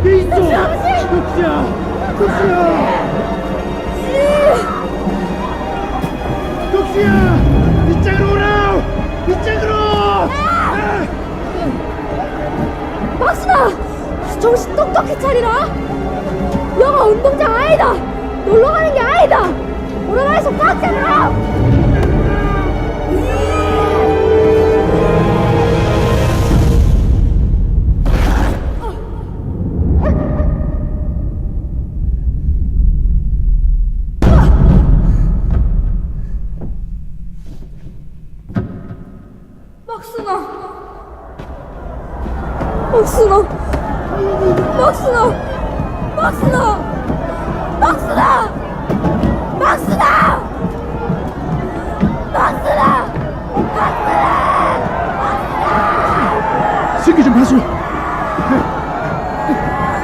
돼 있어. 덕수야, 덕수야, 덕수야, 이쪽으로 오라. 이쪽으로. 박순아, 정신 똑똑히 차리라. 영화 운동장 아니다. 놀러 가는 게 아니다. 오라가에서 꽉 박순아, 박순아, 박순아, 박순아, 박순아, 박순아, 승기 좀 봐줘.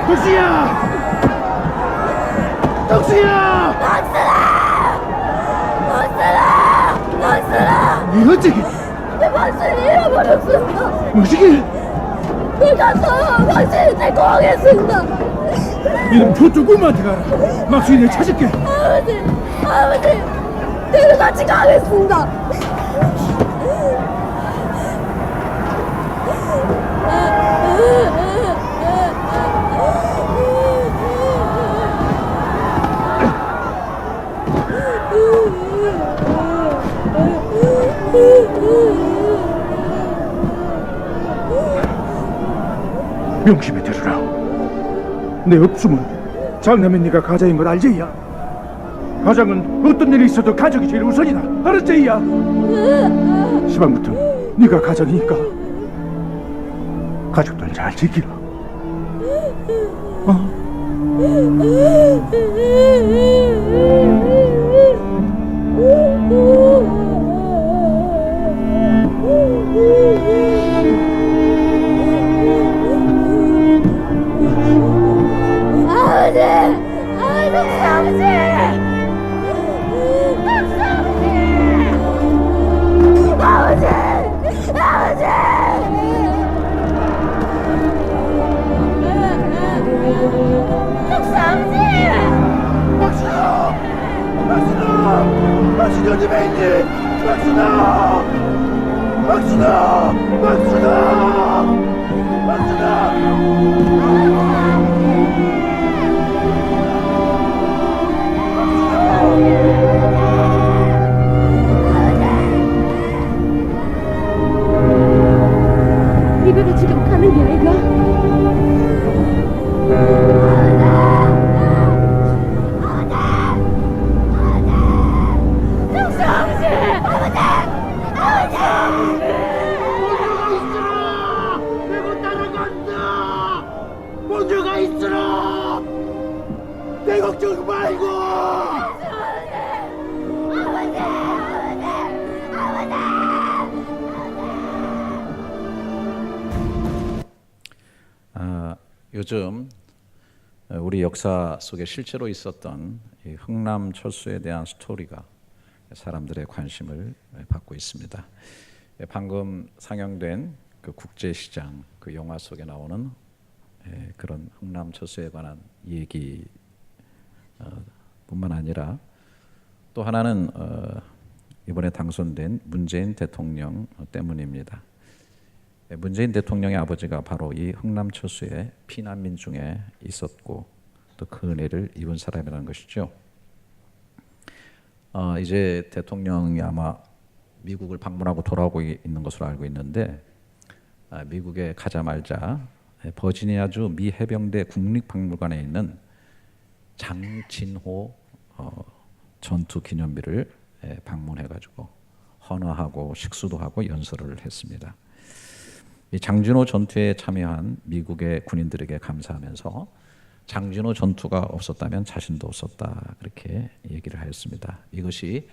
덕수야, 덕수야, 박순아, 이 어떻게? 내 박순이 잃어버렸습니다. 어떻게? 내가 박순이 데리고 가겠습니다. 이놈 저쪽 엄마한테 가라. 막순이 내가 찾을게. 아버지, 내가 같이 가겠습니다. 명심해 들으라. 내 없으면 장남인 네가 가장인 걸 알제이야. 가장은 어떤 일이 있어도 가족이 제일 우선이다. 알았제이야. 시방부터 네가 가장이니까 가족들 잘 지키라. 박순아 어디 있니? 박순아, 박순아, 박순아, 박순아. 이배가 지금 가는 게 아이가? 먼저가 있으라. 내 걱정 말고. 요즘 우리 역사 속에 실제로 있었던 이 흥남철수에 대한 스토리가 사람들의 관심을 받고 있습니다. 방금 상영된 그 국제시장 그 영화 속에 나오는 그런 흥남철수에 관한 얘기 뿐만 아니라 또 하나는 이번에 당선된 문재인 대통령 때문입니다. 문재인 대통령의 아버지가 바로 이 흥남철수의 피난민 중에 있었고 또 그 은혜를 입은 사람이라는 것이죠. 이제 대통령이 아마 미국을 방문하고 돌아오고 있는 것으로 알고 있는데 미국에 가자마자 버지니아주 미 해병대 국립박물관에 있는 장진호 전투 기념비를 방문해가지고 헌화하고 식수도 하고 연설을 했습니다. 이 장진호 전투에 참여한 미국의 군인들에게 감사하면서 장진호 전투가 없었다면 자신도 없었다 그렇게 얘기를 하였습니다. 이것이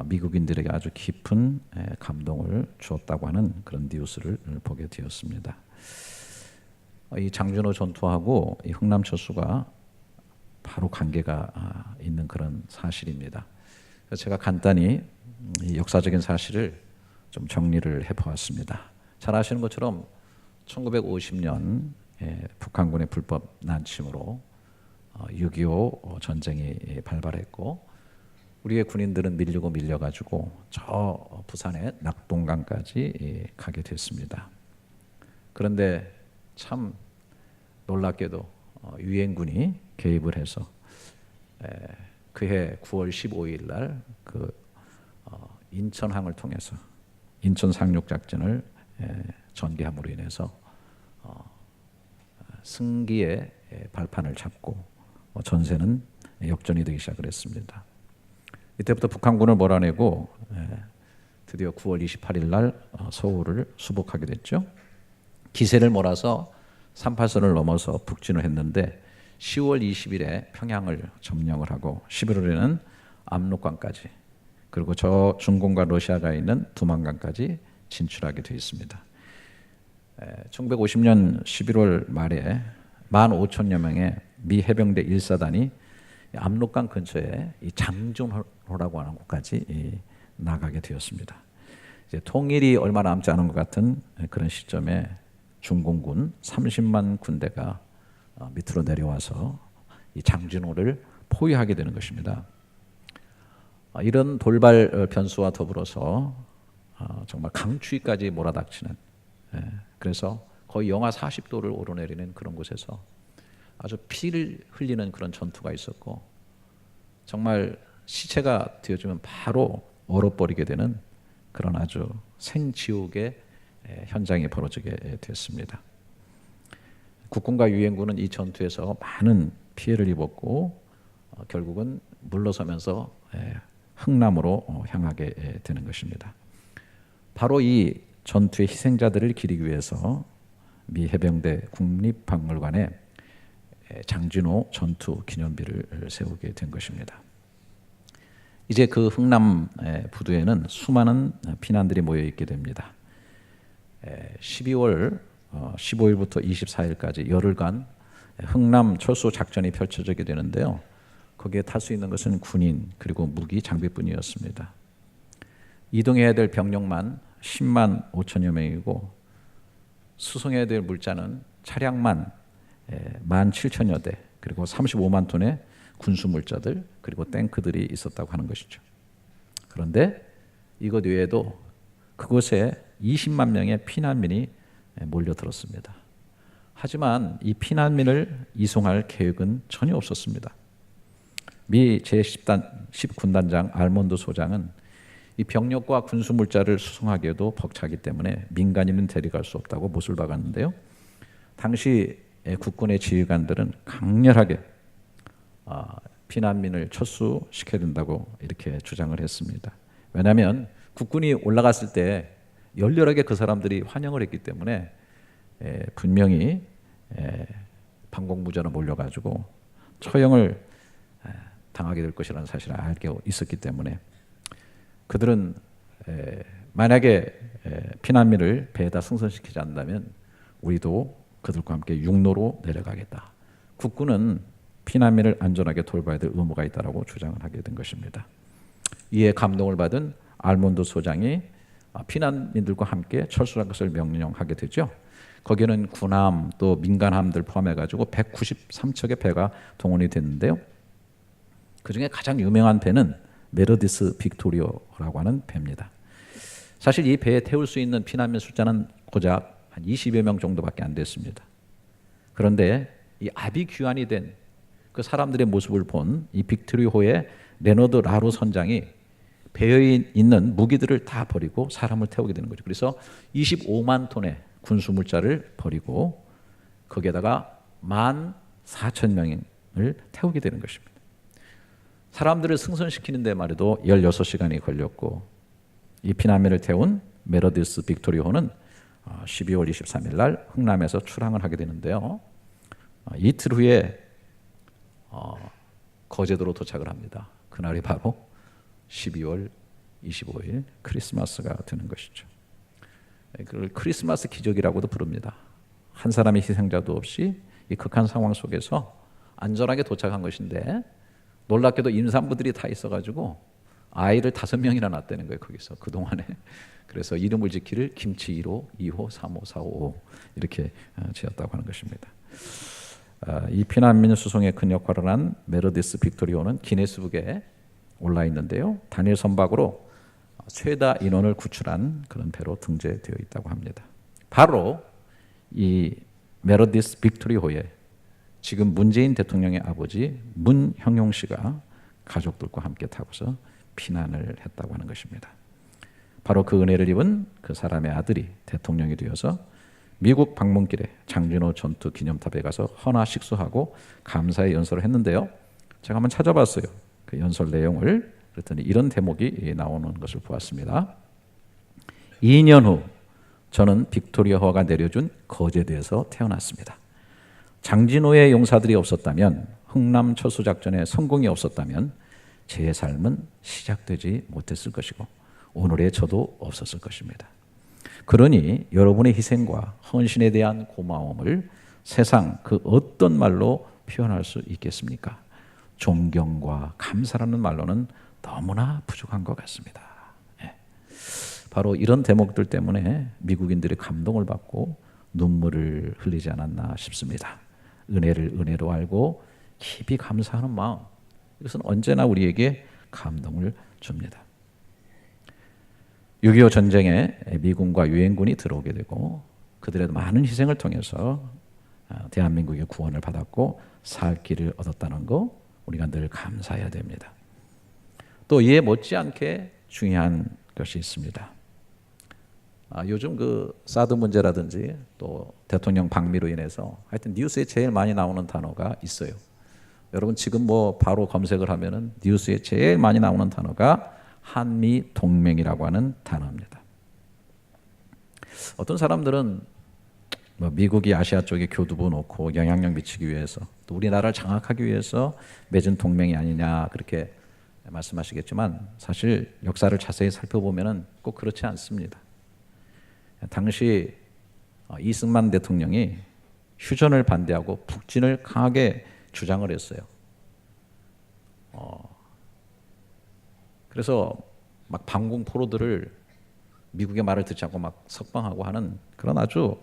미국인들에게 아주 깊은 감동을 주었다고 하는 그런 뉴스를 보게 되었습니다. 이 장진호 전투하고 이 흥남철수가 바로 관계가 있는 그런 사실입니다. 그래서 제가 간단히 이 역사적인 사실을 좀 정리를 해보았습니다. 잘 아시는 것처럼 1950년 북한군의 불법 난침으로 6.25 전쟁이 발발했고 우리의 군인들은 밀려가지고 저 부산의 낙동강까지 가게 됐습니다. 그런데 참 놀랍게도 유엔군이 개입을 해서 그해 9월 15일 날 그 인천항을 통해서 인천 상륙 작전을 전개함으로 인해서 승기의 발판을 잡고 전세는 역전이 되기 시작을 했습니다. 이때부터 북한군을 몰아내고 드디어 9월 28일 날 서울을 수복하게 됐죠. 기세를 몰아서 38선을 넘어서 북진을 했는데 10월 20일에 평양을 점령을 하고 11월에는 압록강까지 그리고 저 중공과 러시아가 있는 두만강까지 진출하게 되어 있습니다. 1950년 11월 말에 15,000여 명의 미 해병대 1사단이 압록강 근처에 이 장준호라고 하는 곳까지 나가게 되었습니다. 이제 통일이 얼마 남지 않은 것 같은 그런 시점에 중공군 30만 군대가 밑으로 내려와서 이 장준호를 포위하게 되는 것입니다. 이런 돌발 변수와 더불어서 정말 강추위까지 몰아닥치는 그래서 거의 영하 40도를 오르내리는 그런 곳에서 아주 피를 흘리는 그런 전투가 있었고 정말 시체가 되어지면 바로 얼어버리게 되는 그런 아주 생지옥의 현장이 벌어지게 됐습니다. 국군과 유엔군은 이 전투에서 많은 피해를 입었고 결국은 물러서면서 흥남으로 향하게 되는 것입니다. 바로 이 전투의 희생자들을 기리기 위해서 미 해병대 국립박물관에 장준호 전투 기념비를 세우게 된 것입니다. 이제 그 흥남 부두에는 수많은 피난들이 모여 있게 됩니다. 12월 15일부터 24일까지 열흘간 흥남 철수 작전이 펼쳐지게 되는데요. 거기에 탈 수 있는 것은 군인 그리고 무기 장비뿐이었습니다. 이동해야 될 병력만 10만 5천여 명이고 수송해야 될 물자는 차량만 17,000여 대 그리고 35만 톤의 군수 물자들 그리고 탱크들이 있었다고 하는 것이죠. 그런데 이것 외에도 그곳에 20만 명의 피난민이 몰려들었습니다. 하지만 이 피난민을 이송할 계획은 전혀 없었습니다. 미 제10군단장 알몬드 소장은 이 병력과 군수 물자를 수송하기에도 벅차기 때문에 민간인은 데려갈 수 없다고 못을 박았는데요. 당시 국군의 지휘관들은 강렬하게 피난민을 철수시켜야 된다고 이렇게 주장을 했습니다. 왜냐하면 국군이 올라갔을 때 열렬하게 그 사람들이 환영을 했기 때문에 분명히 반공무전을 몰려가지고 처형을 당하게 될 것이라는 사실을 알고 있었기 때문에 그들은 만약에 피난민을 배에다 승선시키지 않는다면 우리도 그들과 함께 육로로 내려가겠다. 국군은 피난민을 안전하게 돌봐야 될 의무가 있다라고 주장을 하게 된 것입니다. 이에 감동을 받은 알몬드 소장이 피난민들과 함께 철수한 것을 명령하게 되죠. 거기는 군함 또 민간함들 포함해가지고 193척의 배가 동원이 됐는데요. 그 중에 가장 유명한 배는 메르디스 빅토리오라고 하는 배입니다. 사실 이 배에 태울 수 있는 피난민 숫자는 고작 한 20여 명 정도밖에 안 됐습니다. 그런데 이 아비규환이 된 그 사람들의 모습을 본 이 빅토리호의 레너드 라루 선장이 배에 있는 무기들을 다 버리고 사람을 태우게 되는 거죠. 그래서 25만 톤의 군수물자를 버리고 거기에다가 14,000명을 태우게 되는 것입니다. 사람들을 승선시키는 데 말이도 16시간이 걸렸고 이 피난민을 태운 메르디스 빅토리호는 12월 23일 날 흥남에서 출항을 하게 되는데요. 이틀 후에 거제도로 도착을 합니다. 그날이 바로 12월 25일 크리스마스가 되는 것이죠. 그걸 크리스마스 기적이라고도 부릅니다. 한 사람의 희생자도 없이 이 극한 상황 속에서 안전하게 도착한 것인데 놀랍게도 임산부들이 다 있어가지고 아이를 5명이나 낳았다는 거예요. 거기서 그동안에. 그래서 이름을 짓기를 김치 1호, 2호, 3호, 4호 이렇게 지었다고 하는 것입니다. 이 피난민 수송에 큰 역할을 한 메르디스 빅토리오는 기네스북에 올라 있는데요. 단일 선박으로 최다 인원을 구출한 그런 배로 등재되어 있다고 합니다. 바로 이 메르디스 빅토리호에 지금 문재인 대통령의 아버지 문형용 씨가 가족들과 함께 타고서 피난을 했다고 하는 것입니다. 바로 그 은혜를 입은 그 사람의 아들이 대통령이 되어서 미국 방문길에 장진호 전투 기념탑에 가서 헌화 식수하고 감사의 연설을 했는데요. 제가 한번 찾아봤어요. 그 연설 내용을. 그랬더니 이런 대목이 나오는 것을 보았습니다. 2년 후 저는 빅토리아호가 내려준 거제도에서 태어났습니다. 장진호의 용사들이 없었다면, 흥남 철수 작전의 성공이 없었다면 제 삶은 시작되지 못했을 것이고 오늘의 저도 없었을 것입니다. 그러니 여러분의 희생과 헌신에 대한 고마움을 세상 그 어떤 말로 표현할 수 있겠습니까? 존경과 감사라는 말로는 너무나 부족한 것 같습니다. 바로 이런 대목들 때문에 미국인들이 감동을 받고 눈물을 흘리지 않았나 싶습니다. 은혜를 은혜로 알고 깊이 감사하는 마음, 이것은 언제나 우리에게 감동을 줍니다. 6.25 전쟁에 미군과 유엔군이 들어오게 되고 그들의 많은 희생을 통해서 대한민국의 구원을 받았고 살 길을 얻었다는 거 우리가 늘 감사해야 됩니다. 또 이에 못지않게 중요한 것이 있습니다. 요즘 그 사드 문제라든지 또 대통령 방미로 인해서 하여튼 뉴스에 제일 많이 나오는 단어가 있어요. 여러분 지금 뭐 바로 검색을 하면은 뉴스에 제일 많이 나오는 단어가 한미 동맹이라고 하는 단어입니다. 어떤 사람들은 뭐 미국이 아시아 쪽에 교두보 놓고 영향력 미치기 위해서 또 우리나라를 장악하기 위해서 맺은 동맹이 아니냐 그렇게 말씀하시겠지만 사실 역사를 자세히 살펴보면은 꼭 그렇지 않습니다. 당시 이승만 대통령이 휴전을 반대하고 북진을 강하게 주장을 했어요. 그래서 막 방공 포로들을 미국의 말을 듣지 않고 막 석방하고 하는 그런 아주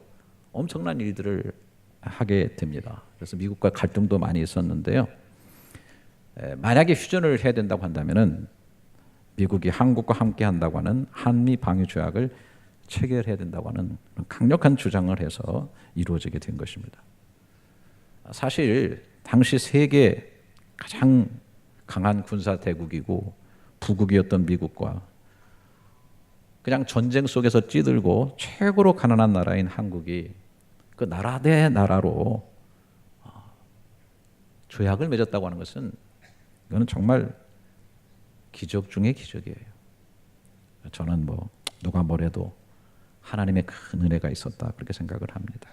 엄청난 일들을 하게 됩니다. 그래서 미국과 갈등도 많이 있었는데요. 만약에 휴전을 해야 된다고 한다면은 미국이 한국과 함께 한다고 하는 한미 방위 조약을 체결해야 된다고 하는 강력한 주장을 해서 이루어지게 된 것입니다. 사실 당시 세계 가장 강한 군사 대국이고 부국이었던 미국과 그냥 전쟁 속에서 찌들고 최고로 가난한 나라인 한국이 그 나라 대 나라로 조약을 맺었다고 하는 것은 이거는 정말 기적 중의 기적이에요. 저는 뭐 누가 뭐래도 하나님의 큰 은혜가 있었다 그렇게 생각을 합니다.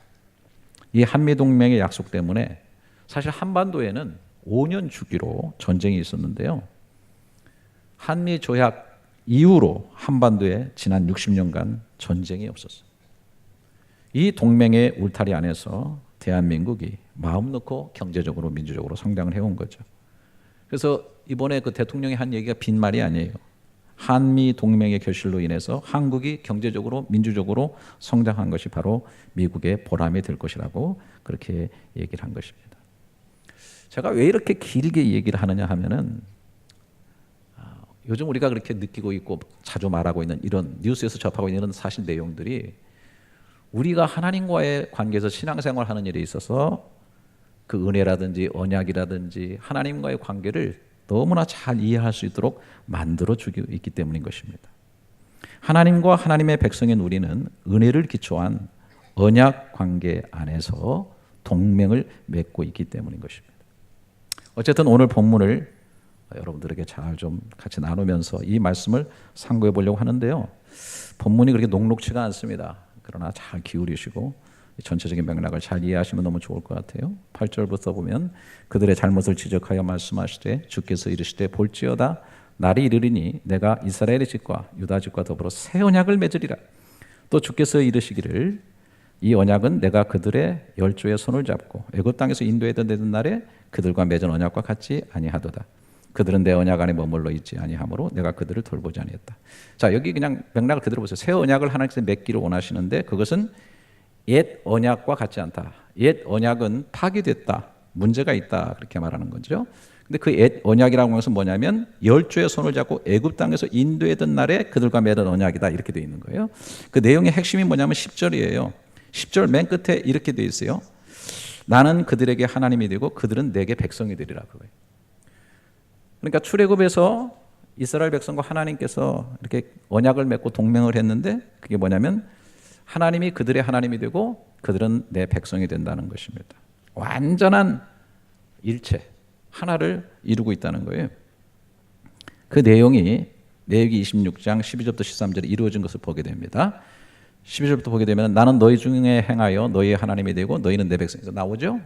이 한미동맹의 약속 때문에 사실 한반도에는 5년 주기로 전쟁이 있었는데요. 한미조약 이후로 한반도에 지난 60년간 전쟁이 없었어요. 이 동맹의 울타리 안에서 대한민국이 마음 놓고 경제적으로 민주적으로 성장을 해온 거죠. 그래서 이번에 그 대통령이 한 얘기가 빈말이 아니에요. 한미 동맹의 결실로 인해서 한국이 경제적으로 민주적으로 성장한 것이 바로 미국의 보람이 될 것이라고 그렇게 얘기를 한 것입니다. 제가 왜 이렇게 길게 얘기를 하느냐 하면은 요즘 우리가 그렇게 느끼고 있고 자주 말하고 있는 이런 뉴스에서 접하고 있는 이런 사실 내용들이 우리가 하나님과의 관계에서 신앙생활하는 일에 있어서 그 은혜라든지 언약이라든지 하나님과의 관계를 너무나 잘 이해할 수 있도록 만들어주고 있기 때문인 것입니다. 하나님과 하나님의 백성인 우리는 은혜를 기초한 언약 관계 안에서 동맹을 맺고 있기 때문인 것입니다. 어쨌든 오늘 본문을 여러분들에게 잘 좀 같이 나누면서 이 말씀을 상고해 보려고 하는데요. 본문이 그렇게 녹록치가 않습니다. 그러나 잘 기울이시고 전체적인 맥락을 잘 이해하시면 너무 좋을 것 같아요. 8절부터 보면 그들의 잘못을 지적하여 말씀하시되 주께서 이르시되 볼지어다 날이 이르리니 내가 이스라엘의 집과 유다 집과 더불어 새 언약을 맺으리라. 또 주께서 이르시기를 이 언약은 내가 그들의 열조의 손을 잡고 애굽 땅에서 인도하던 날에 그들과 맺은 언약과 같지 아니하도다. 그들은 내 언약 안에 머물러 있지 아니하므로 내가 그들을 돌보지 아니했다. 자, 여기 그냥 맥락을 그대로 보세요. 새 언약을 하나님께서 맺기를 원하시는데 그것은 옛 언약과 같지 않다. 옛 언약은 파기됐다. 문제가 있다. 그렇게 말하는 거죠. 근데 그 옛 언약이라고 하는 것은 뭐냐면 열조의 손을 잡고 애굽 땅에서 인도했던 날에 그들과 맺은 언약이다. 이렇게 되어 있는 거예요. 그 내용의 핵심이 뭐냐면 10절이에요. 10절 맨 끝에 이렇게 되어 있어요. 나는 그들에게 하나님이 되고 그들은 내게 백성이 되리라. 그거예요. 그러니까 출애굽에서 이스라엘 백성과 하나님께서 이렇게 언약을 맺고 동맹을 했는데 그게 뭐냐면 하나님이 그들의 하나님이 되고 그들은 내 백성이 된다는 것입니다. 완전한 일체, 하나를 이루고 있다는 거예요. 그 내용이 레위기 26장 12절부터 13절에 이루어진 것을 보게 됩니다. 12절부터 보게 되면 나는 너희 중에 행하여 너희의 하나님이 되고 너희는 내 백성이다. 나오죠?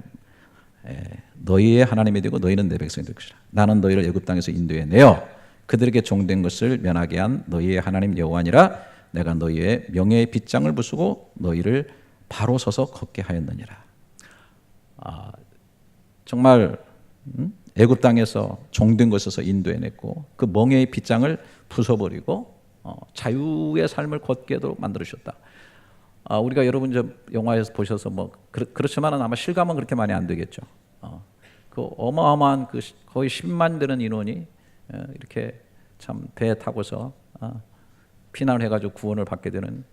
너희의 하나님이 되고 너희는 내 백성이 될 것이라. 나는 너희를 애굽 땅에서 인도해 내어 그들에게 종된 것을 면하게 한 너희의 하나님 여호와니라. 내가 너희의 명예의 빗장을 부수고 너희를 바로 서서 걷게 하였느니라. 정말 애굽 땅에서 종된 것에서 인도해냈고 그 멍에의 빗장을 부숴버리고 자유의 삶을 걷게 하도록 만들으셨다. 우리가 여러분 저 영화에서 보셔서 뭐 그렇지만은 아마 실감은 그렇게 많이 안 되겠죠. 그 어마어마한 그 거의 10만 되는 인원이 이렇게 참 배에 타고서 피난을 해가지고 구원을 받게 되는.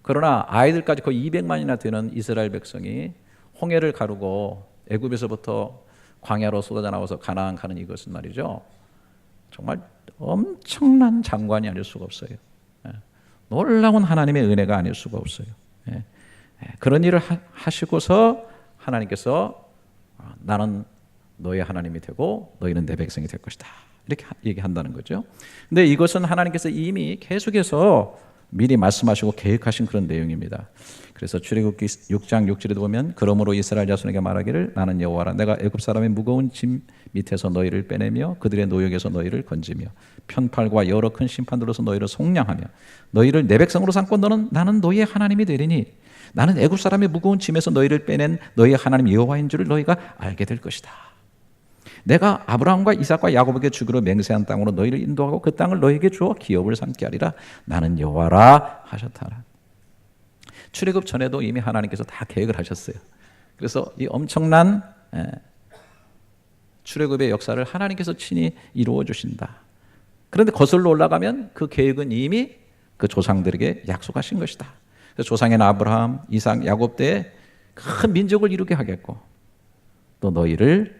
그러나 아이들까지 거의 200만이나 되는 이스라엘 백성이 홍해를 가르고 애굽에서부터 광야로 쏟아져 나와서 가나안 가는 이것은 말이죠. 정말 엄청난 장관이 아닐 수가 없어요. 놀라운 하나님의 은혜가 아닐 수가 없어요. 그런 일을 하시고서 하나님께서 나는 너의 하나님이 되고 너희는 내 백성이 될 것이다. 이렇게 얘기한다는 거죠. 근데 이것은 하나님께서 이미 계속해서 미리 말씀하시고 계획하신 그런 내용입니다. 그래서 출애굽기 6장 6절에도 보면 그러므로 이스라엘 자손에게 말하기를 나는 여호와라. 내가 애굽 사람의 무거운 짐 밑에서 너희를 빼내며 그들의 노역에서 너희를 건지며 편팔과 여러 큰 심판들로서 너희를 속량하며 너희를 내 백성으로 삼고 나는 너희의 하나님이 되리니 나는 애굽 사람의 무거운 짐에서 너희를 빼낸 너희의 하나님 여호와인 줄을 너희가 알게 될 것이다. 내가 아브라함과 이삭과 야곱에게 주기로 맹세한 땅으로 너희를 인도하고 그 땅을 너희에게 주어 기업을 삼게 하리라. 나는 여호와라 하셨다라. 출애굽 전에도 이미 하나님께서 다 계획을 하셨어요. 그래서 이 엄청난 출애굽의 역사를 하나님께서 친히 이루어 주신다. 그런데 거슬러 올라가면 그 계획은 이미 그 조상들에게 약속하신 것이다. 그래서 조상인 아브라함, 이삭, 야곱 때에 큰 민족을 이루게 하겠고 또 너희를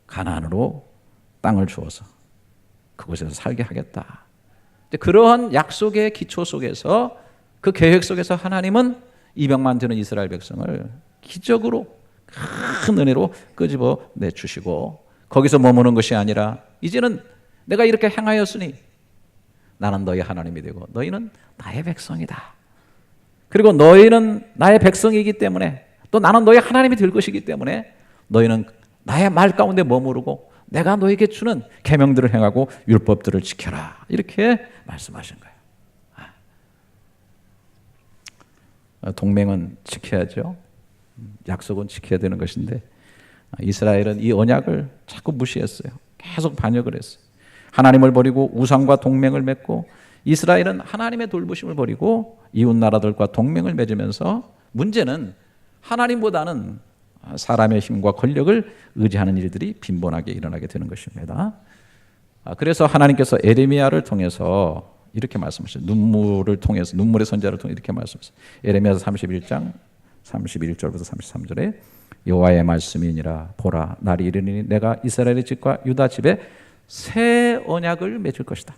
가나안으로 땅을 주어서 그곳에서 살게 하겠다. 그러한 약속의 기초 속에서 그 계획 속에서 하나님은 200만 되는 이스라엘 백성을 기적으로 큰 은혜로 끄집어 내주시고 거기서 머무는 것이 아니라 이제는 내가 이렇게 행하였으니 나는 너희 하나님이 되고 너희는 나의 백성이다. 그리고 너희는 나의 백성이기 때문에 또 나는 너희 하나님이 될 것이기 때문에 너희는 나의 말 가운데 머무르고 내가 너에게 주는 계명들을 행하고 율법들을 지켜라. 이렇게 말씀하신 거예요. 동맹은 지켜야죠. 약속은 지켜야 되는 것인데 이스라엘은 이 언약을 자꾸 무시했어요. 계속 반역을 했어요. 하나님을 버리고 우상과 동맹을 맺고 이스라엘은 하나님의 돌보심을 버리고 이웃 나라들과 동맹을 맺으면서 문제는 하나님보다는 사람의 힘과 권력을 의지하는 일들이 빈번하게 일어나게 되는 것입니다. 그래서 하나님께서 에레미야를 통해서 이렇게 말씀하셨어요. 눈물을 통해서 눈물의 선자를 통해 이렇게 말씀하셨어요. 에레미야서 31장 31절부터 33절에 여호와의 말씀이니라 보라 날이 이르니 내가 이스라엘의 집과 유다 집에 새 언약을 맺을 것이다.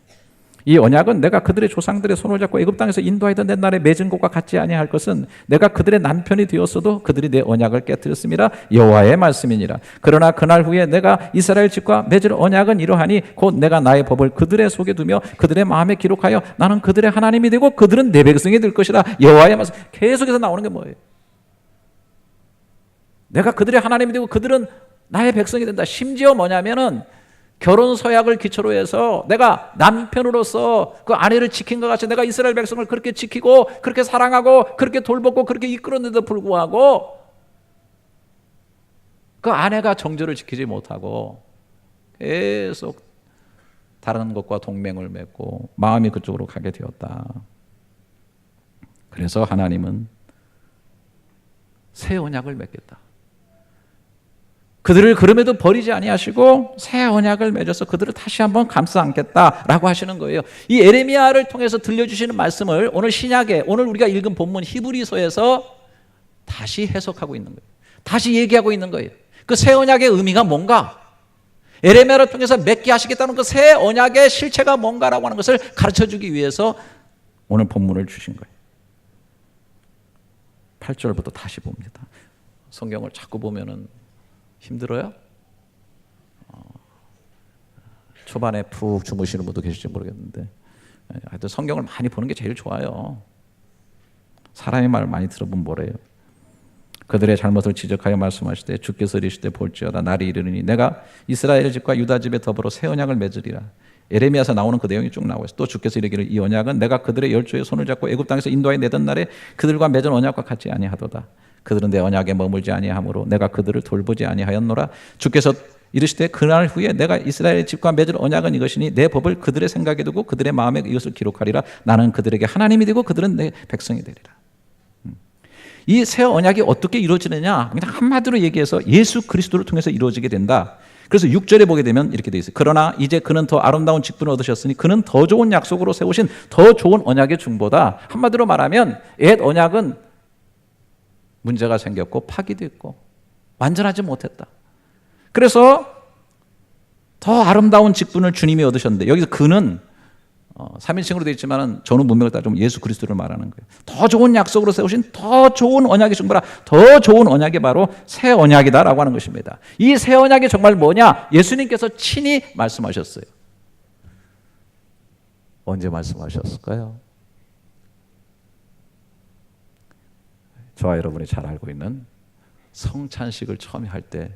이 언약은 내가 그들의 조상들의 손을 잡고 애굽 땅에서 인도하던 옛날에 맺은 것과 같지 아니할 것은 내가 그들의 남편이 되었어도 그들이 내 언약을 깨뜨렸음이라 여호와의 말씀이니라. 그러나 그날 후에 내가 이스라엘 집과 맺을 언약은 이러하니 곧 내가 나의 법을 그들의 속에 두며 그들의 마음에 기록하여 나는 그들의 하나님이 되고 그들은 내 백성이 될 것이라. 여호와의 말씀. 계속해서 나오는 게 뭐예요? 내가 그들의 하나님이 되고 그들은 나의 백성이 된다. 심지어 뭐냐면은 결혼 서약을 기초로 해서 내가 남편으로서 그 아내를 지킨 것 같이 내가 이스라엘 백성을 그렇게 지키고 그렇게 사랑하고 그렇게 돌보고 그렇게 이끌었는데도 불구하고 그 아내가 정절을 지키지 못하고 계속 다른 것과 동맹을 맺고 마음이 그쪽으로 가게 되었다. 그래서 하나님은 새 언약을 맺겠다. 그들을 그럼에도 버리지 아니하시고 새 언약을 맺어서 그들을 다시 한번 감싸 안겠다라고 하시는 거예요. 이 에레미야를 통해서 들려주시는 말씀을 오늘 신약에, 오늘 우리가 읽은 본문 히브리서에서 다시 해석하고 있는 거예요. 다시 얘기하고 있는 거예요. 그 새 언약의 의미가 뭔가, 에레미야를 통해서 맺게 하시겠다는 그 새 언약의 실체가 뭔가라고 하는 것을 가르쳐주기 위해서 오늘 본문을 주신 거예요. 8절부터 다시 봅니다. 성경을 자꾸 보면은 힘들어요? 초반에 푹 주무시는 분도 계실지 모르겠는데, 하여튼 성경을 많이 보는 게 제일 좋아요. 사람의 말을 많이 들어보면 뭐래요? 그들의 잘못을 지적하여 말씀하시되 주께서 이르시되 볼지어다 날이 이르니 내가 이스라엘 집과 유다 집에 더불어 새 언약을 맺으리라. 에레미야에서 나오는 그 내용이 쭉 나오고 있어요. 또 주께서 이르기를 이 언약은 내가 그들의 열조의 손을 잡고 애굽 땅에서 인도하여 내던 날에 그들과 맺은 언약과 같지 아니하도다. 그들은 내 언약에 머물지 아니하므로 내가 그들을 돌보지 아니하였노라. 주께서 이르시되 그날 후에 내가 이스라엘 집과 맺을 언약은 이것이니 내 법을 그들의 생각에 두고 그들의 마음에 이것을 기록하리라. 나는 그들에게 하나님이 되고 그들은 내 백성이 되리라. 이 새 언약이 어떻게 이루어지느냐? 그냥 한마디로 얘기해서 예수 그리스도를 통해서 이루어지게 된다. 그래서 6절에 보게 되면 이렇게 되어 있어요. 그러나 이제 그는 더 아름다운 직분을 얻으셨으니 그는 더 좋은 약속으로 세우신 더 좋은 언약의 중보다. 한마디로 말하면 옛 언약은 문제가 생겼고 파기됐고 완전하지 못했다. 그래서 더 아름다운 직분을 주님이 얻으셨는데, 여기서 그는 3인칭으로 되어 있지만 저는 문맥을 따지면 예수 그리스도를 말하는 거예요. 더 좋은 약속으로 세우신 더 좋은 언약의 중보라. 더 좋은 언약이 바로 새 언약이다라고 하는 것입니다. 이 새 언약이 정말 뭐냐? 예수님께서 친히 말씀하셨어요. 언제 말씀하셨을까요? 저와 여러분이 잘 알고 있는 성찬식을 처음에 할 때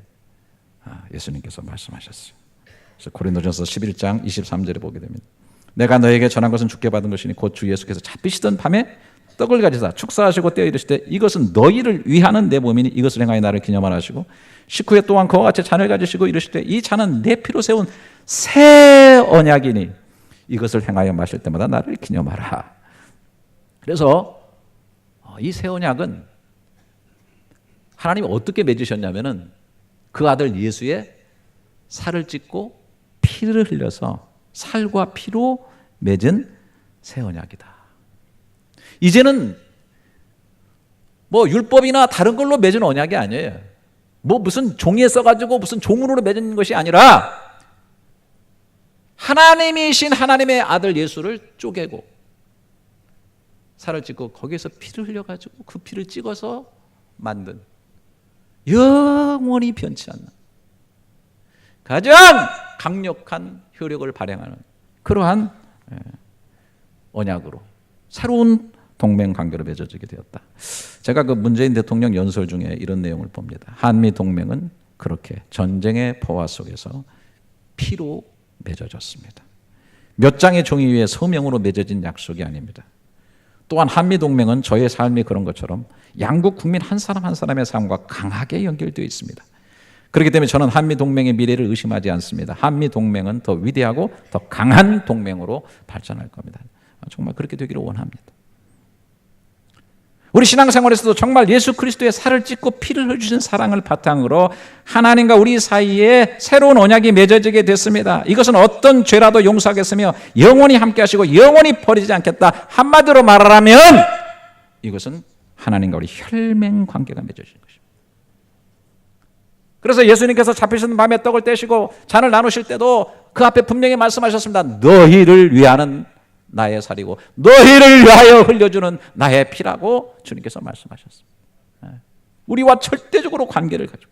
예수님께서 말씀하셨어요. 그래서 고린도전서 11장 23절에 보게 됩니다. 내가 너에게 전한 것은 주께 받은 것이니 곧 주 예수께서 잡히시던 밤에 떡을 가지사 축사하시고 떼어 이르시되 이것은 너희를 위하는 내 몸이니 이것을 행하여 나를 기념하라 하시고, 식후에 또한 그와 같이 잔을 가지시고 이르시되 이 잔은 내 피로 세운 새 언약이니 이것을 행하여 마실 때마다 나를 기념하라. 그래서 이 새 언약은 하나님이 어떻게 맺으셨냐면은 그 아들 예수의 살을 찢고 피를 흘려서 살과 피로 맺은 새 언약이다. 이제는 뭐 율법이나 다른 걸로 맺은 언약이 아니에요. 뭐 무슨 종이에 써가지고 무슨 종으로 맺은 것이 아니라 하나님이신 하나님의 아들 예수를 쪼개고 살을 찢고 거기에서 피를 흘려가지고 그 피를 찍어서 만든 영원히 변치 않는 가장 강력한 효력을 발행하는 그러한 언약으로 새로운 동맹 관계로 맺어지게 되었다. 제가 그 문재인 대통령 연설 중에 이런 내용을 봅니다. 한미 동맹은 그렇게 전쟁의 포화 속에서 피로 맺어졌습니다. 몇 장의 종이 위에 서명으로 맺어진 약속이 아닙니다. 또한 한미 동맹은 저의 삶이 그런 것처럼 양국 국민 한 사람 한 사람의 삶과 강하게 연결되어 있습니다. 그렇기 때문에 저는 한미 동맹의 미래를 의심하지 않습니다. 한미 동맹은 더 위대하고 더 강한 동맹으로 발전할 겁니다. 정말 그렇게 되기를 원합니다. 우리 신앙생활에서도 정말 예수 그리스도의 살을 찢고 피를 흘려주신 사랑을 바탕으로 하나님과 우리 사이에 새로운 언약이 맺어지게 됐습니다. 이것은 어떤 죄라도 용서하겠으며 영원히 함께 하시고 영원히 버리지 않겠다. 한마디로 말하라면 이것은 하나님과 우리 혈맹 관계가 맺어지는 것입니다. 그래서 예수님께서 잡히신 밤에 떡을 떼시고 잔을 나누실 때도 그 앞에 분명히 말씀하셨습니다. 너희를 위하는 나의 살이고 너희를 위하여 흘려주는 나의 피라고 주님께서 말씀하셨습니다. 우리와 절대적으로 관계를 가지고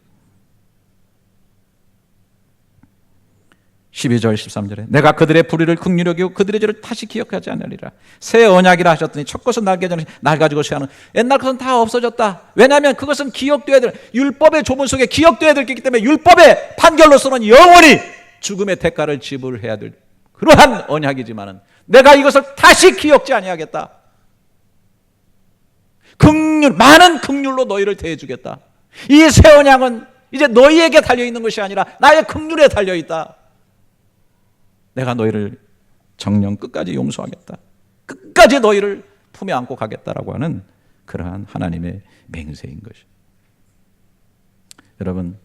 12절 13절에 내가 그들의 불의를 긍휼히 여기고 그들의 죄를 다시 기억하지 않으리라. 새 언약이라 하셨더니 첫 것은 날개 전에 날 가지고 쇠하는 옛날 것은 다 없어졌다. 왜냐하면 그것은 기억돼야 될 율법의 조문 속에 기억돼야 될 것이기 때문에 율법의 판결로서는 영원히 죽음의 대가를 지불해야 될 그러한 언약이지만은 내가 이것을 다시 기억지 아니하겠다. 긍휼, 많은 긍휼로 너희를 대해주겠다. 이 새 언약은 이제 너희에게 달려있는 것이 아니라 나의 긍휼에 달려있다. 내가 너희를 정령 끝까지 용서하겠다. 끝까지 너희를 품에 안고 가겠다라고 하는 그러한 하나님의 맹세인 것이죠. 여러분,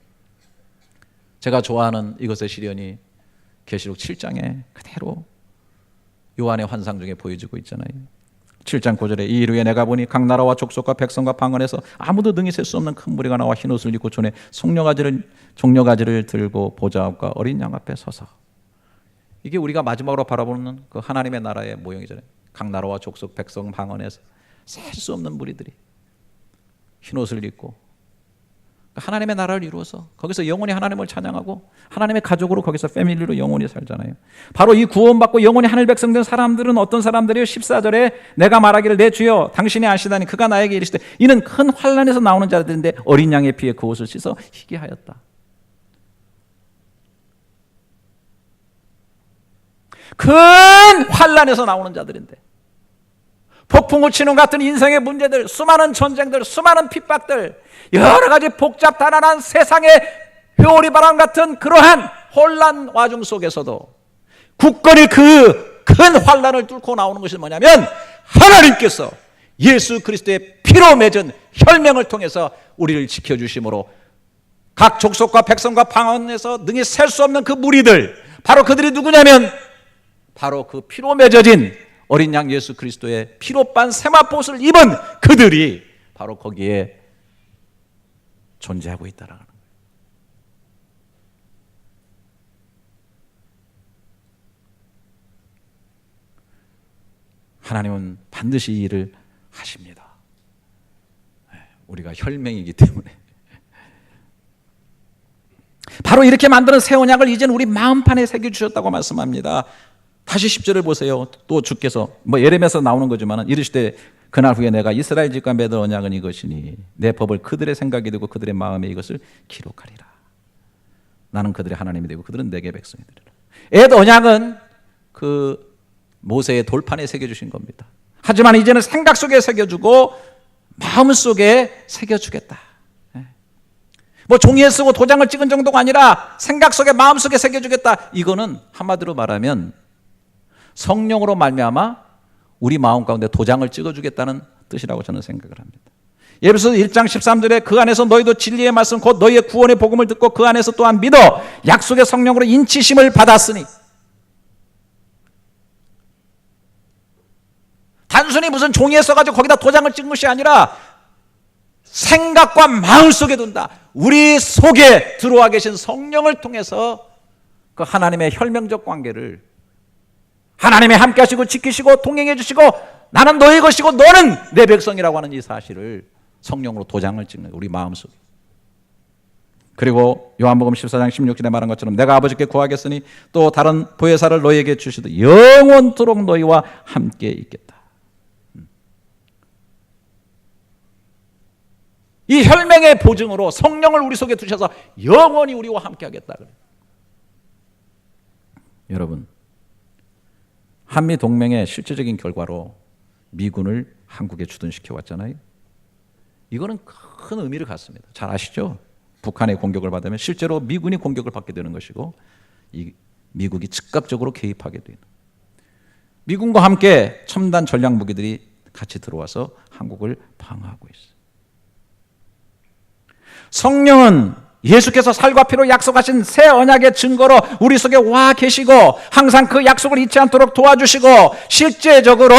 제가 좋아하는 이것의 시련이 계시록 7장에 그대로 요한의 환상 중에 보여지고 있잖아요. 7장 9절에 이 일 후에 내가 보니 각 나라와 족속과 백성과 방언에서 아무도 능히 셀 수 없는 큰 무리가 나와 흰옷을 입고 손에 종려가지를 들고 보좌 앞과 어린 양 앞에 서서, 이게 우리가 마지막으로 바라보는 그 하나님의 나라의 모형이잖아요. 각 나라와 족속 백성 방언에서 셀 수 없는 무리들이 흰옷을 입고 하나님의 나라를 이루어서 거기서 영원히 하나님을 찬양하고 하나님의 가족으로 거기서 패밀리로 영원히 살잖아요. 바로 이 구원받고 영원히 하늘 백성 된 사람들은 어떤 사람들이요? 14절에 내가 말하기를 내 주여 당신이 아시다니 그가 나에게 이르시되 이는 큰 환난에서 나오는 자들인데 어린 양의 피에 그 옷을 씻어 희게 하였다. 큰 환난에서 나오는 자들인데, 폭풍을 치는 같은 인생의 문제들, 수많은 전쟁들, 수많은 핍박들, 여러 가지 복잡다단한 세상의 회오리 바람 같은 그러한 혼란 와중 속에서도 굳건히 그 큰 환난을 뚫고 나오는 것이 뭐냐면 하나님께서 예수 그리스도의 피로 맺은 혈맹을 통해서 우리를 지켜주심으로 각 족속과 백성과 방언에서 능히 셀 수 없는 그 무리들, 바로 그들이 누구냐면 바로 그 피로 맺어진 어린 양 예수 그리스도의 피로 빤 세마포옷을 입은 그들이 바로 거기에 존재하고 있다라는 거예요. 하나님은 반드시 이 일을 하십니다. 우리가 혈맹이기 때문에. 바로 이렇게 만드는 새 언약을 이제는 우리 마음판에 새겨주셨다고 말씀합니다. 다시 10절을 보세요. 또 주께서 예레미야에서 나오는 거지만 이르시되 그날 후에 내가 이스라엘 집과 맺을 언약은 이것이니 내 법을 그들의 생각이 되고 그들의 마음에 이것을 기록하리라. 나는 그들의 하나님이 되고 그들은 내게 백성이 되리라. 옛 언약은 그 모세의 돌판에 새겨주신 겁니다. 하지만 이제는 생각 속에 새겨주고 마음 속에 새겨주겠다. 종이에 쓰고 도장을 찍은 정도가 아니라 생각 속에 마음 속에 새겨주겠다. 이거는 한마디로 말하면 성령으로 말미암아 우리 마음 가운데 도장을 찍어주겠다는 뜻이라고 저는 생각을 합니다. 예배서 1장 13절에 그 안에서 너희도 진리의 말씀 곧 너희의 구원의 복음을 듣고 그 안에서 또한 믿어 약속의 성령으로 인치심을 받았으니, 단순히 무슨 종이에 써가지고 거기다 도장을 찍은 것이 아니라 생각과 마음 속에 둔다. 우리 속에 들어와 계신 성령을 통해서 그 하나님의 혈맹적 관계를 하나님의 함께 하시고 지키시고 동행해 주시고 나는 너의 것이고 너는 내 백성이라고 하는 이 사실을 성령으로 도장을 찍는 우리 마음속에. 그리고 요한복음 14장 16절에 말한 것처럼 내가 아버지께 구하겠으니 또 다른 보혜사를 너희에게 주시되 영원토록 너희와 함께 있겠다. 이 혈맹의 보증으로 성령을 우리 속에 두셔서 영원히 우리와 함께 하겠다. 여러분, 한미 동맹의 실제적인 결과로 미군을 한국에 주둔시켜 왔잖아요. 이거는 큰 의미를 갖습니다. 잘 아시죠? 북한의 공격을 받으면 실제로 미군이 공격을 받게 되는 것이고 이 미국이 즉각적으로 개입하게 되는, 미군과 함께 첨단 전략 무기들이 같이 들어와서 한국을 방어하고 있어요. 성령은 예수께서 살과 피로 약속하신 새 언약의 증거로 우리 속에 와 계시고 항상 그 약속을 잊지 않도록 도와주시고 실제적으로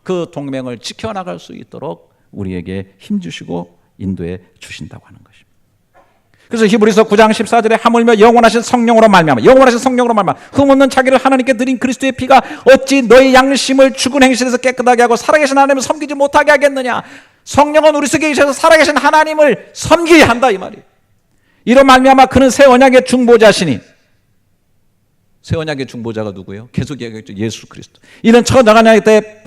그 동맹을 지켜나갈 수 있도록 우리에게 힘주시고 인도해 주신다고 하는 것입니다. 그래서 히브리서 9장 14절에 하물며 영원하신 성령으로 말미암아 흠없는 자기를 하나님께 드린 그리스도의 피가 어찌 너희 양심을 죽은 행실에서 깨끗하게 하고 살아계신 하나님을 섬기지 못하게 하겠느냐. 성령은 우리 속에 계셔서 살아계신 하나님을 섬기게 한다 이 말이에요. 이로 말미암아 그는 새 언약의 중보자시니, 새 언약의 중보자가 누구예요? 계속 얘기했죠. 예수 그리스도. 이는 첫 언약 때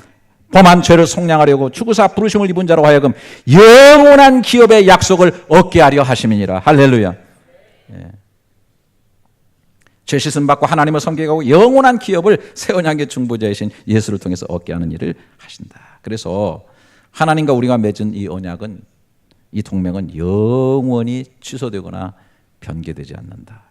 범한 죄를 속량하려고 죽으사 부르심을 입은 자로 하여금 영원한 기업의 약속을 얻게 하려 하심이니라. 할렐루야. 예. 죄 씻음 받고 하나님을 섬기게 하고 영원한 기업을 새 언약의 중보자이신 예수를 통해서 얻게 하는 일을 하신다. 그래서 하나님과 우리가 맺은 이 언약은, 이 동맹은 영원히 취소되거나 변개되지 않는다.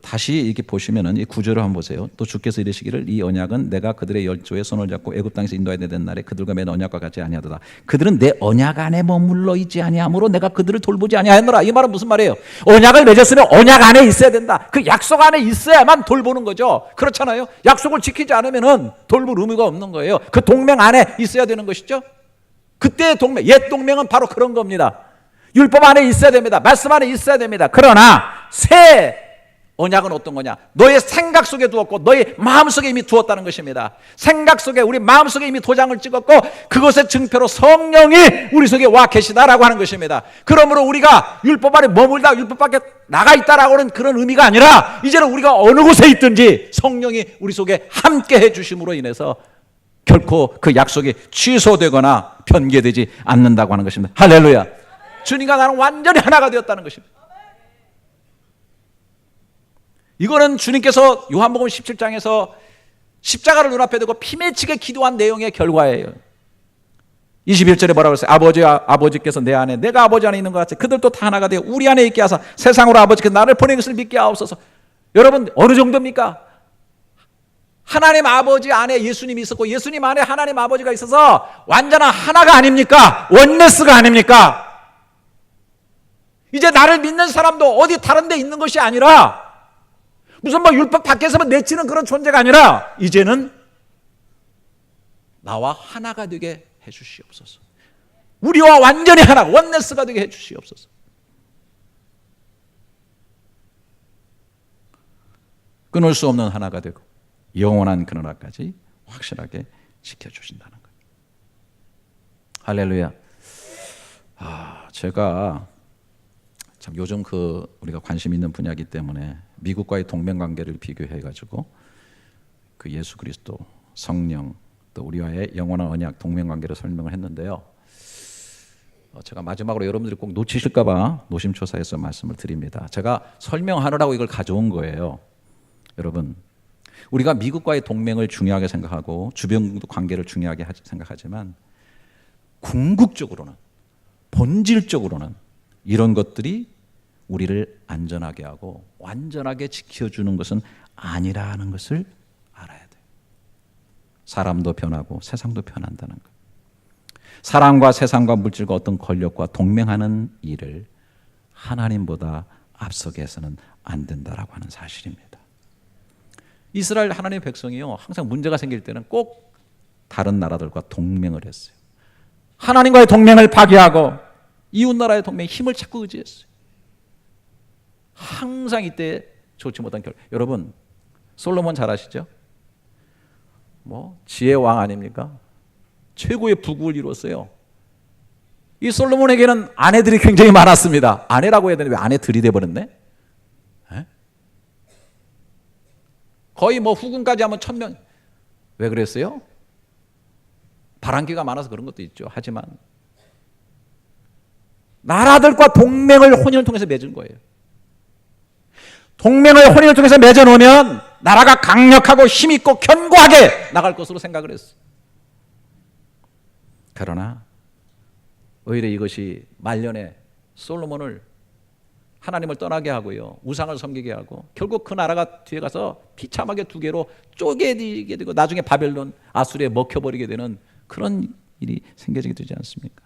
다시 이렇게 보시면은 이 구절을 한번 보세요. 또 주께서 이르시기를 이 언약은 내가 그들의 열조의 손을 잡고 애굽 땅에서 인도하여 내던 날에 그들과 맺은 언약과 같지 아니하도다. 그들은 내 언약 안에 머물러 있지 아니하므로 내가 그들을 돌보지 아니하였노라. 이 말은 무슨 말이에요? 언약을 맺었으면 언약 안에 있어야 된다. 그 약속 안에 있어야만 돌보는 거죠. 그렇잖아요. 약속을 지키지 않으면은 돌볼 의미가 없는 거예요. 그 동맹 안에 있어야 되는 것이죠. 그때의 동맹, 옛 동맹은 바로 그런 겁니다. 율법 안에 있어야 됩니다. 말씀 안에 있어야 됩니다. 그러나 새 언약은 어떤 거냐? 너의 생각 속에 두었고 너의 마음 속에 이미 두었다는 것입니다. 생각 속에, 우리 마음 속에 이미 도장을 찍었고 그것의 증표로 성령이 우리 속에 와 계시다라고 하는 것입니다. 그러므로 우리가 율법 안에 머물다 율법 밖에 나가 있다라고 하는 그런 의미가 아니라 이제는 우리가 어느 곳에 있든지 성령이 우리 속에 함께 해주심으로 인해서 결코 그 약속이 취소되거나 변개되지 않는다고 하는 것입니다. 할렐루야. 주님과 나는 완전히 하나가 되었다는 것입니다. 이거는 주님께서 요한복음 17장에서 십자가를 눈앞에 두고 피맺히게 기도한 내용의 결과예요. 21절에 뭐라고 했어요? 아버지께서 내 안에 내가 아버지 안에 있는 것 같이 그들도 다 하나가 되어 우리 안에 있게 하사 세상으로 아버지께서 나를 보낸 것을 믿게 하옵소서. 여러분 어느 정도입니까? 하나님 아버지 안에 예수님이 있었고 예수님 안에 하나님 아버지가 있어서 완전한 하나가 아닙니까? 원네스가 아닙니까? 이제 나를 믿는 사람도 어디 다른 데 있는 것이 아니라 무슨 율법 밖에서만 내치는 그런 존재가 아니라 이제는 나와 하나가 되게 해주시옵소서. 우리와 완전히 하나, 원네스가 되게 해주시옵소서. 끊을 수 없는 하나가 되고 영원한 그날까지 확실하게 지켜주신다는 거예요. 할렐루야. 제가 참 요즘 우리가 관심 있는 분야이기 때문에 미국과의 동맹 관계를 비교해 가지고 그 예수 그리스도, 성령, 또 우리와의 영원한 언약 동맹 관계를 설명을 했는데요. 제가 마지막으로 여러분들이 꼭 놓치실까 봐 노심초사해서 말씀을 드립니다. 제가 설명하느라고 이걸 가져온 거예요. 여러분, 우리가 미국과의 동맹을 중요하게 생각하고 주변 관계를 중요하게 생각하지만 궁극적으로는, 본질적으로는 이런 것들이 우리를 안전하게 하고 완전하게 지켜주는 것은 아니라는 것을 알아야 돼요. 사람도 변하고 세상도 변한다는 것. 사람과 세상과 물질과 어떤 권력과 동맹하는 일을 하나님보다 앞서게 해서는 안 된다라고 하는 사실입니다. 이스라엘 하나님의 백성이요, 항상 문제가 생길 때는 꼭 다른 나라들과 동맹을 했어요. 하나님과의 동맹을 파괴하고 이웃나라의 동맹에 힘을 찾고 의지했어요. 항상 이때 좋지 못한 결과. 여러분, 솔로몬 잘 아시죠? 지혜의 왕 아닙니까? 최고의 부국을 이뤘어요. 이 솔로몬에게는 아내들이 굉장히 많았습니다. 아내라고 해야 되는데 왜 아내들이 돼버렸네? 거의 후궁까지 하면 1000명. 왜 그랬어요? 바람기가 많아서 그런 것도 있죠. 하지만 나라들과 동맹을 혼인을 통해서 맺은 거예요. 동맹을 혼인을 통해서 맺어놓으면 나라가 강력하고 힘있고 견고하게 나갈 것으로 생각을 했어요. 그러나 오히려 이것이 말년에 솔로몬을 하나님을 떠나게 하고요, 우상을 섬기게 하고 결국 그 나라가 뒤에 가서 비참하게 두 개로 쪼개지게 되고 나중에 바벨론, 아수리에 먹혀버리게 되는 그런 일이 생겨지게 되지 않습니까?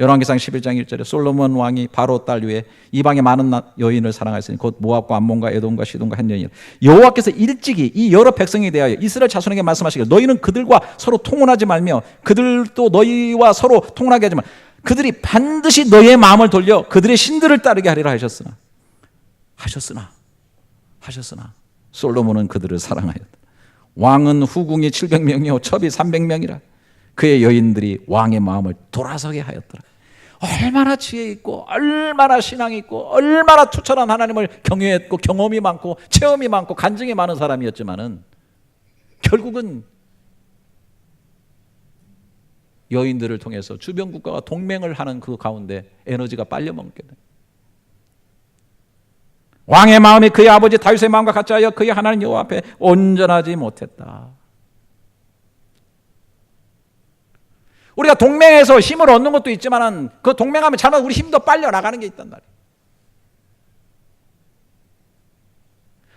열왕기상 11장 1절에 솔로몬 왕이 바로 딸 위에 이방의 많은 여인을 사랑하였으니 곧 모압과 암몬과 에돔과 시돈과 한 여인. 여호와께서 일찍이 이 여러 백성에 대하여 이스라엘 자손에게 말씀하시기를 너희는 그들과 서로 통혼하지 말며 그들도 너희와 서로 통혼하게 하지 말. 그들이 반드시 너희의 마음을 돌려 그들의 신들을 따르게 하리라 하셨으나 솔로몬은 그들을 사랑하였다. 왕은 후궁이 700명이요 첩이 300명이라. 그의 여인들이 왕의 마음을 돌아서게 하였더라. 얼마나 지혜 있고 얼마나 신앙이 있고 얼마나 투철한 하나님을 경외했고 경험이 많고 체험이 많고 간증이 많은 사람이었지만은 결국은 여인들을 통해서 주변 국가와 동맹을 하는 그 가운데 에너지가 빨려먹게 돼. 왕의 마음이 그의 아버지 다윗의 마음과 같이 하여 그의 하나님 여호와 앞에 온전하지 못했다. 우리가 동맹에서 힘을 얻는 것도 있지만 그 동맹하면 잘못 우리 힘도 빨려 나가는 게 있단 말이에요.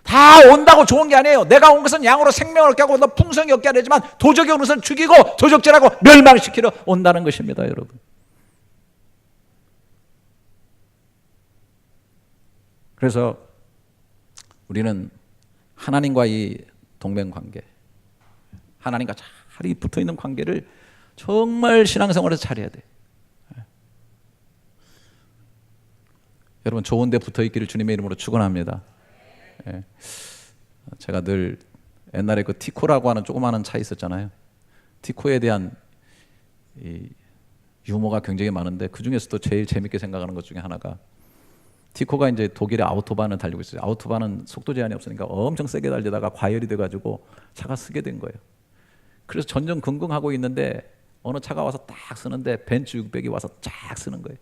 다 온다고 좋은 게 아니에요. 내가 온 것은 양으로 생명을 얻게 하고 너 풍성히 얻게 하려지만 도적이 오는 것은 죽이고 도적질하고 멸망시키러 온다는 것입니다, 여러분. 그래서 우리는 하나님과 이 동맹관계, 하나님과 잘 붙어있는 관계를 정말 신앙생활에서 잘해야 돼요. 여러분, 좋은 데 붙어있기를 주님의 이름으로 축원합니다. 제가 늘 옛날에 그 티코라고 하는 조그마한 차 있었잖아요. 티코에 대한 이 유머가 굉장히 많은데 그 중에서도 제일 재밌게 생각하는 것 중에 하나가, 티코가 이제 독일의 아우토반을 달리고 있어요. 아우토반은 속도 제한이 없으니까 엄청 세게 달리다가 과열이 돼가지고 차가 쓰게 된 거예요. 그래서 전전긍긍하고 있는데 어느 차가 와서 딱 쓰는데 벤츠 600이 와서 쫙 쓰는 거예요.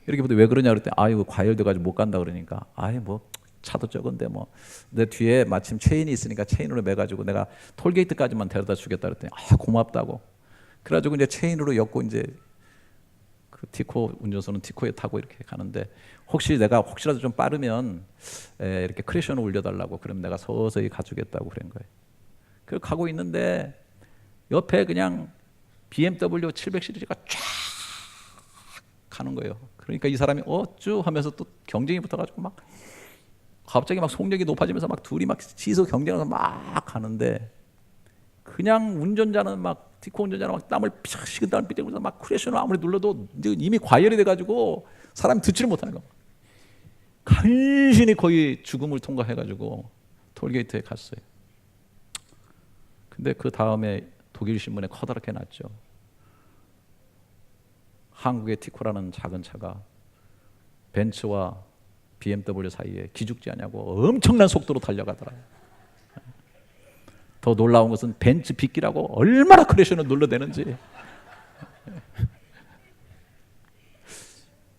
이렇게 보더니 왜 그러냐 그랬더니 이거 과열돼가지고 못 간다 그러니까 뭐 차도 적은데 뭐 내 뒤에 마침 체인이 있으니까 체인으로 매가지고 내가 톨게이트까지만 데려다 주겠다 그랬더니 고맙다고. 그래가지고 이제 체인으로 엮고 이제 그 티코 운전수는 티코에 타고 이렇게 가는데 혹시라도 좀 빠르면 이렇게 크래션을 올려달라고, 그럼 내가 서서히 가주겠다고 그런 거예요. 그 가고 있는데 옆에 그냥 BMW 700 시리즈가 쫙 가는 거예요. 그러니까 이 사람이 어쭈 하면서 또 경쟁이 붙어가지고 막 갑자기 막 속력이 높아지면서 막 둘이 막 시속 경쟁하면서 막 가는데, 그냥 운전자는 막 티코 운전자는 막 땀을 픽 식은땀을 삐대면서 막 크래션을 아무리 눌러도 이미 과열이 돼가지고 사람이 듣지를 못하는 거야. 간신히 거의 죽음을 통과해가지고 톨게이트에 갔어요. 근데 그 다음에 독일 신문에 커다랗게 났죠. 한국의 티코라는 작은 차가 벤츠와 BMW 사이에 기죽지 않냐고 엄청난 속도로 달려가더라고요. 더 놀라운 것은 벤츠 빗기라고 얼마나 크래션을 눌러대는지.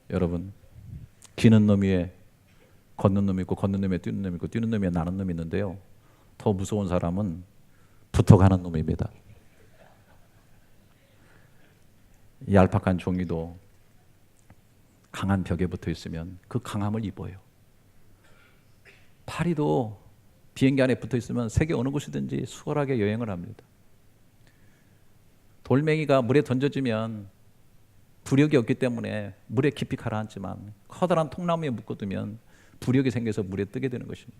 여러분, 기는 놈 위에 걷는 놈이 있고 걷는 놈에 뛰는 놈이 있고 뛰는 놈 위에 나는 놈이 있는데요, 더 무서운 사람은 붙어가는 놈입니다. 이 얄팍한 종이도 강한 벽에 붙어 있으면 그 강함을 입어요. 파리도 비행기 안에 붙어 있으면 세계 어느 곳이든지 수월하게 여행을 합니다. 돌멩이가 물에 던져지면 부력이 없기 때문에 물에 깊이 가라앉지만 커다란 통나무에 묶어두면 부력이 생겨서 물에 뜨게 되는 것입니다.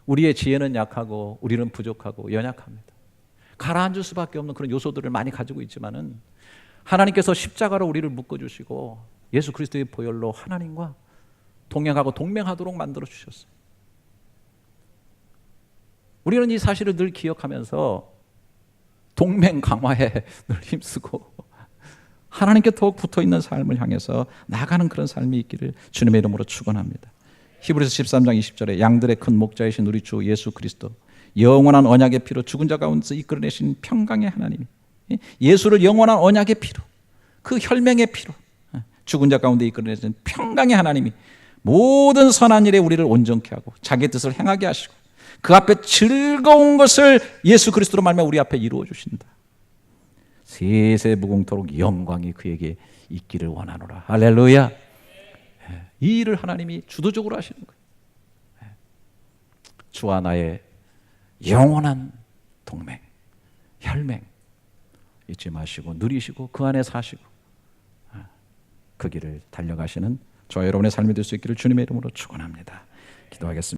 우리의 지혜는 약하고 우리는 부족하고 연약합니다. 가라앉을 수밖에 없는 그런 요소들을 많이 가지고 있지만은 하나님께서 십자가로 우리를 묶어주시고 예수 그리스도의 보혈로 하나님과 동행하고 동맹하도록 만들어 주셨어요. 우리는 이 사실을 늘 기억하면서 동맹 강화에 늘 힘쓰고 하나님께 더욱 붙어있는 삶을 향해서 나가는 그런 삶이 있기를 주님의 이름으로 축원합니다. 히브리서 13장 20절에 양들의 큰 목자이신 우리 주 예수 그리스도, 영원한 언약의 피로 죽은 자 가운데서 이끌어내신 평강의 하나님이, 예수를 영원한 언약의 피로, 그 혈맹의 피로 죽은 자 가운데 이끌어내신 평강의 하나님이 모든 선한 일에 우리를 온전케 하고 자기의 뜻을 행하게 하시고 그 앞에 즐거운 것을 예수 그리스도로 말미암아 우리 앞에 이루어 주신다. 세세 무궁토록 영광이 그에게 있기를 원하노라. 할렐루야. 이 일을 하나님이 주도적으로 하시는 거예요. 주와 나의 영원한 동맹, 혈맹 잊지 마시고 누리시고 그 안에 사시고 그 길을 달려가시는 저와 여러분의 삶이 될 수 있기를 주님의 이름으로 축원합니다. 기도하겠습니다.